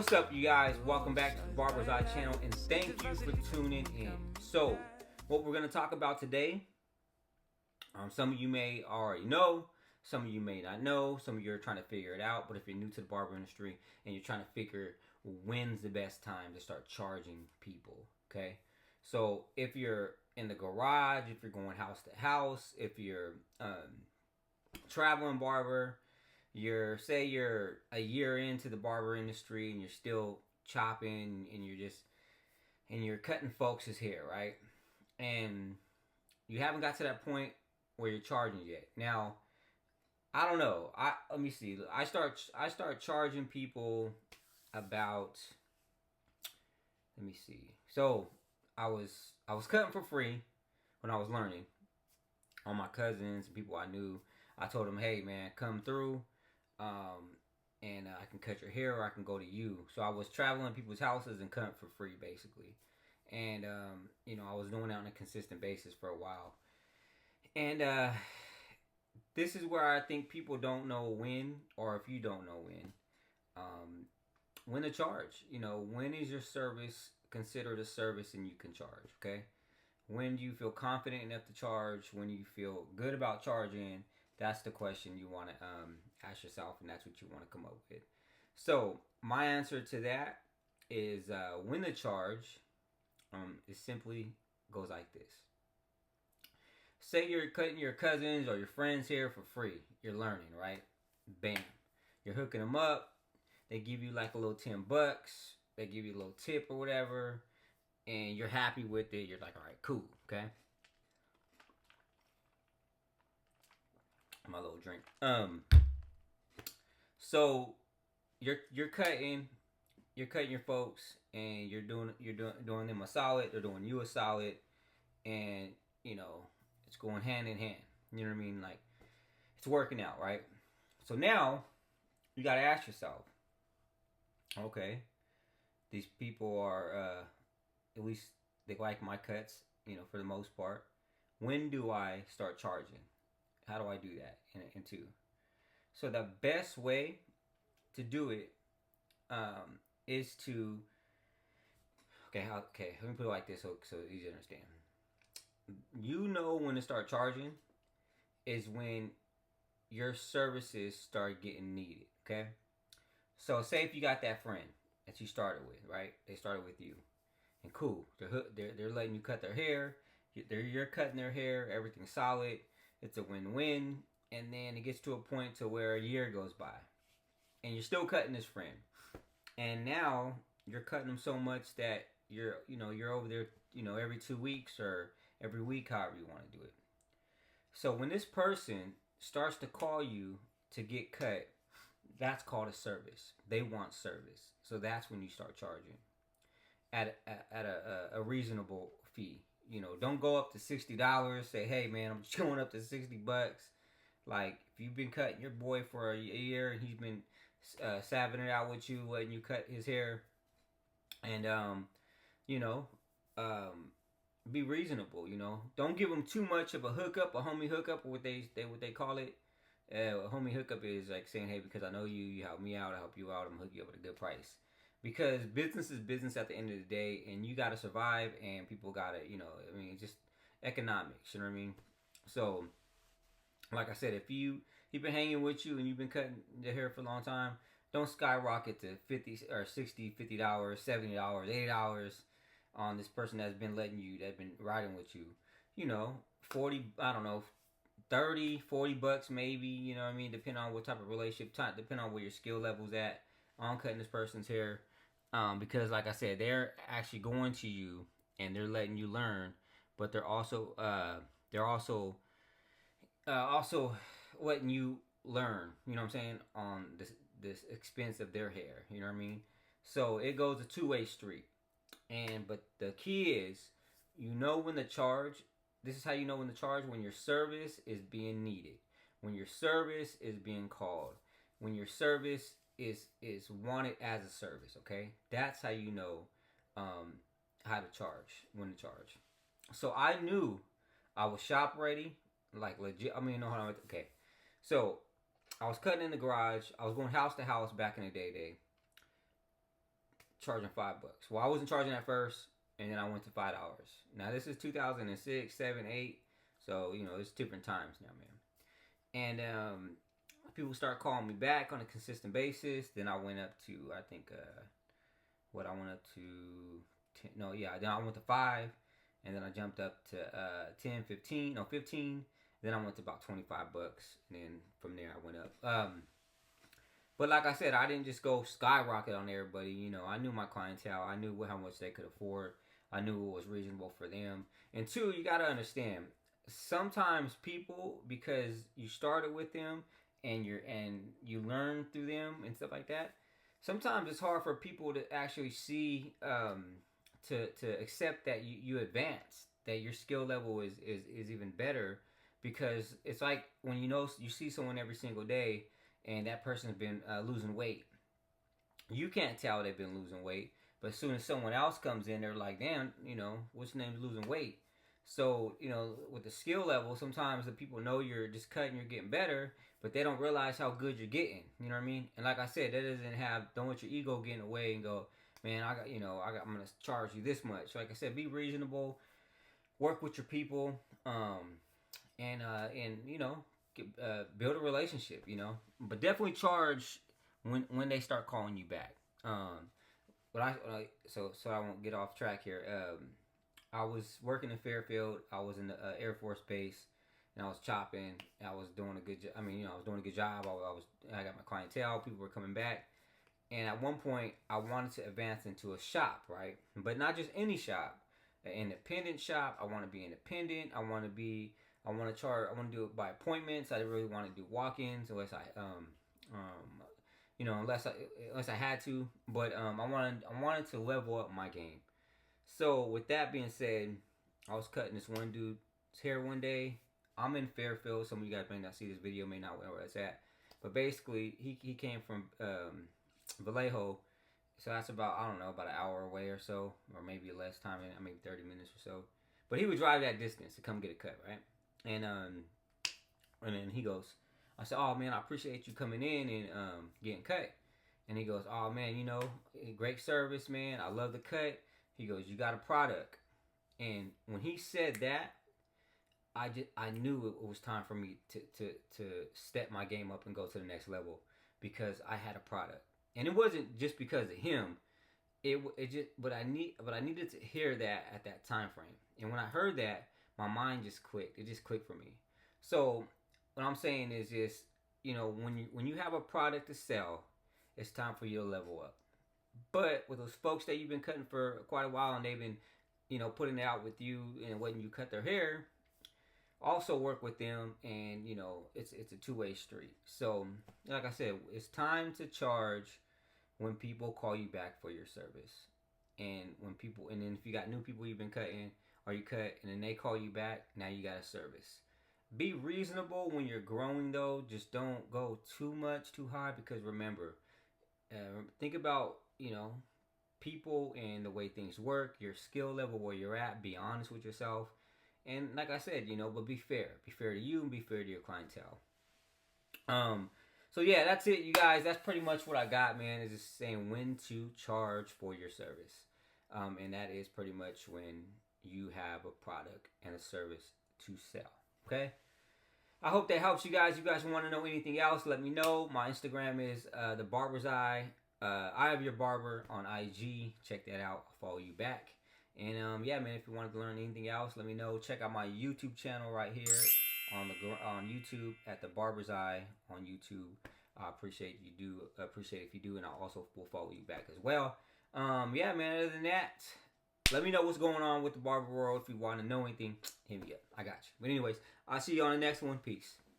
What's up, you guys? Welcome back to the Barber's Eye channel, and thank you for tuning in. So, what we're going to talk about today, some of you may already know, some of you may not know, some of you are trying to figure it out, but if you're new to the barber industry and you're trying to figure when's the best time to start charging people, okay? So, if you're in the garage, if you're going house to house, if you're traveling barber, you're a year into the barber industry and you're still chopping and you're cutting folks' hair, right? And you haven't got to that point where you're charging yet. Now, I don't know. Let me see. I start charging people about, let me see. So, I was cutting for free when I was learning on my cousins and people I knew. I told them, hey man, come through. And I can cut your hair or I can go to you. So I was traveling people's houses and cutting for free, basically. And, I was doing that on a consistent basis for a while. And this is where I think people don't know when, or if you don't know when to charge. When is your service considered a service and you can charge, okay? When do you feel confident enough to charge? When you feel good about charging? That's the question you want to ask yourself, and that's what you want to come up with. So my answer to that is when to charge is simply goes like this. Say you're cutting your cousins or your friends' hair for free. You're learning, right? Bam. You're hooking them up. They give you like a little $10. They give you a little tip or whatever, and you're happy with it. You're like, all right, cool, okay? My little drink. So you're cutting your folks, and you're doing them a solid. They're doing you a solid, and it's going hand in hand. You know what I mean? Like, it's working out, right? So now you gotta ask yourself, okay, these people are at least they like my cuts, for the most part. When do I start charging? How do I do that in two? So the best way to do it is to let me put it like this so it's easy to understand. You know when to start charging is when your services start getting needed. Okay, so say if you got that friend that you started with, right? They started with you, and cool. They're letting you cut their hair. You're cutting their hair. Everything's solid. It's a win-win. And then it gets to a point to where a year goes by, and you're still cutting this friend. And now you're cutting them so much that you're over there, every 2 weeks or every week, however you want to do it. So when this person starts to call you to get cut, that's called a service. They want service. So that's when you start charging at a reasonable fee. Don't go up to $60. Say, hey man, I'm just going up to $60. Like, if you've been cutting your boy for a year and he's been savving it out with you, letting you cut his hair, and be reasonable. Don't give them too much of a hookup, a homie hookup, or what they call it. A homie hookup is like saying, hey, because I know you help me out, I help you out, I'm gonna hook you up with a good price. Because business is business at the end of the day, and you gotta survive, and people gotta, it's just economics. You know what I mean? So, like I said, if he's been hanging with you and you've been cutting the hair for a long time, don't skyrocket to $50 or $60, $50, $70, $80 on this person that's been riding with you. 40, I don't know, 30, $40 maybe, you know what I mean? Depending on what type of relationship, depending on where your skill level's at on cutting this person's hair. Because like I said, they're actually going to you and they're letting you learn, but they're also letting you learn, you know what I'm saying, on this expense of their hair, you know what I mean? So it goes a two-way street. But the key is, when to charge. This is how you know when to charge: when your service is being needed, when your service is being called, when your service is wanted as a service. Okay, that's how you know how to charge, when to charge. So I knew I was shop ready, like legit. I mean, okay. So I was cutting in the garage. I was going house to house back in the day. charging $5. Well, I wasn't charging at first, and then I went to $5. Now this is 2006, 7, 8, so it's different times now, man. And people start calling me back on a consistent basis. Then I went up to, I think, I went up to 10, no, yeah, then I went to 5, and then I jumped up to 10, 15, no, 15. Then I went to about $25, and then from there I went up. But like I said, I didn't just go skyrocket on everybody. I knew my clientele. I knew how much they could afford. I knew what was reasonable for them. And two, you got to understand, sometimes people, because you started with them and you learn through them and stuff like that, sometimes it's hard for people to actually see, to accept that you advance, that your skill level is even better, because it's like when you see someone every single day and that person's been losing weight. You can't tell they've been losing weight, but as soon as someone else comes in, they're like, damn, what's your name's losing weight? So, with the skill level, sometimes the people know you're just cutting, you're getting better, but they don't realize how good you're getting. You know what I mean? And like I said, don't let your ego get in the way and go, man, I'm going to charge you this much. Like I said, be reasonable, work with your people, and build a relationship, but definitely charge when they start calling you back. But so I won't get off track here. I was working in Fairfield. I was in the Air Force Base, and I was chopping. I was doing a good job. I was doing a good job. I got my clientele. People were coming back, and at one point, I wanted to advance into a shop, right? But not just any shop, an independent shop. I want to be independent. I want to do it by appointments. I didn't really want to do walk-ins unless I had to. But I wanted to level up my game. So with that being said, I was cutting this one dude's hair one day. I'm in Fairfield. Some of you guys may not see this video, may not know where it's at. But basically, he came from Vallejo. So that's about an hour away or so, or maybe less time, maybe 30 minutes or so. But he would drive that distance to come get a cut, right? And then he goes, I said, oh man, I appreciate you coming in and getting cut. And he goes, oh man, great service, man. I love the cut. He goes, you got a product. And when he said that, I knew it was time for me to step my game up and go to the next level, because I had a product. And it wasn't just because of him. But I needed to hear that at that time frame. And when I heard that, my mind just clicked. It just clicked for me. So what I'm saying is just, when you have a product to sell, it's time for you to level up. But with those folks that you've been cutting for quite a while, and they've been, putting it out with you and letting you cut their hair, also work with them, and it's a two-way street. So like I said, it's time to charge when people call you back for your service. And then if you got new people you've been cutting, or you cut and then they call you back, now you got a service. Be reasonable when you're growing though. Just don't go too high, because remember, think about people and the way things work, your skill level, where you're at. Be honest with yourself, and like I said, but be fair to you and be fair to your clientele. So yeah, that's it, you guys. That's pretty much what I got, man. Is just saying when to charge for your service, and that is pretty much when you have a product and a service to sell. Okay, I hope that helps you guys. If you guys want to know anything else, let me know. My Instagram is the Barber's Eye. I have your barber on IG. Check that out. I'll follow you back. And yeah, man, if you wanted to learn anything else, let me know. Check out my YouTube channel right here on YouTube at the Barber's Eye on YouTube. I appreciate if you do, and I also will follow you back as well. Yeah, man. Other than that, let me know what's going on with the barber world. If you want to know anything, hit me up. I got you. But anyways, I'll see you on the next one. Peace.